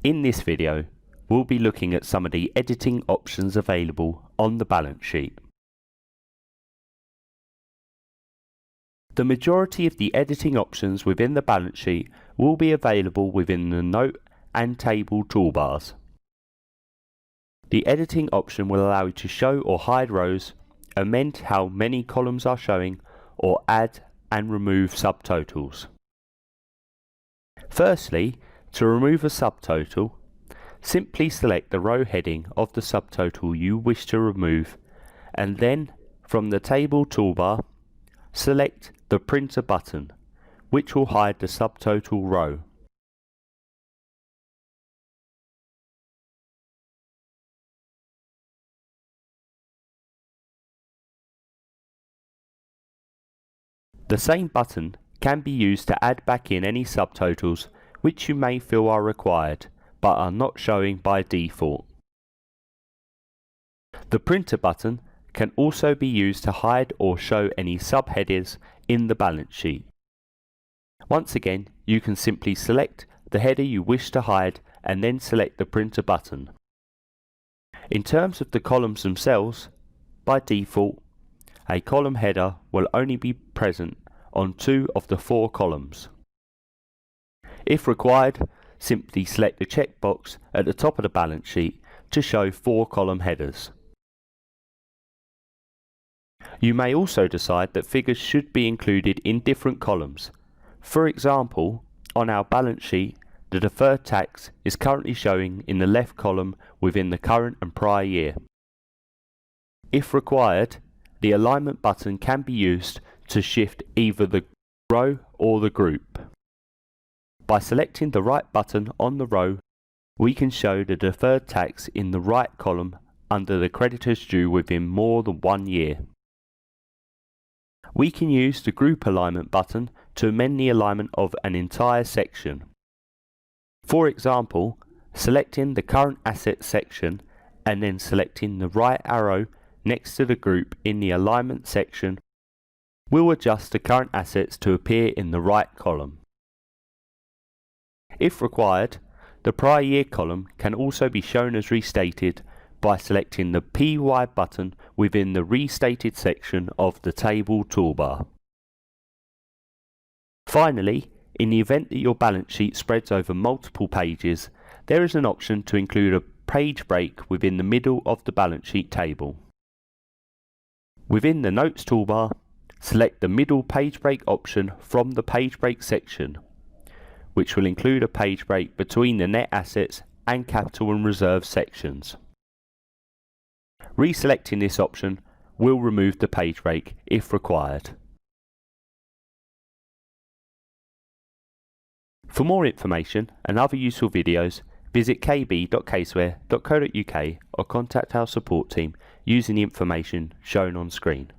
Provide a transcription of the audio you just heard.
In this video, we'll be looking at some of the editing options available on the balance sheet. The majority of the editing options within the balance sheet will be available within the Note and Table toolbars. The editing option will allow you to show or hide rows, amend how many columns are showing, or add and remove subtotals. Firstly, to remove a subtotal, simply select the row heading of the subtotal you wish to remove, and then from the Table toolbar, select the Printer button, which will hide the subtotal row. The same button can be used to add back in any subtotals which you may feel are required but are not showing by default. The Printer button can also be used to hide or show any subheaders in the balance sheet. Once again, you can simply select the header you wish to hide and then select the Printer button. In terms of the columns themselves, by default, a column header will only be present on 2 of the 4 columns. If required, simply select the checkbox at the top of the balance sheet to show 4 column headers. You may also decide that figures should be included in different columns. For example, on our balance sheet, the deferred tax is currently showing in the left column within the current and prior year. If required, the alignment button can be used to shift either the row or the group. By selecting the right button on the row, we can show the deferred tax in the right column under the creditors due within more than 1 year. We can use the group alignment button to amend the alignment of an entire section. For example, selecting the current assets section and then selecting the right arrow next to the group in the alignment section will adjust the current assets to appear in the right column. If required, the prior year column can also be shown as restated by selecting the PY button within the Restated section of the Table toolbar. Finally, in the event that your balance sheet spreads over multiple pages, there is an option to include a page break within the middle of the balance sheet table. Within the Notes toolbar, select the middle page break option from the Page Break section, which will include a page break between the Net Assets and Capital and Reserve sections. Reselecting this option will remove the page break if required. For more information and other useful videos, visit kb.caseware.co.uk or contact our support team using the information shown on screen.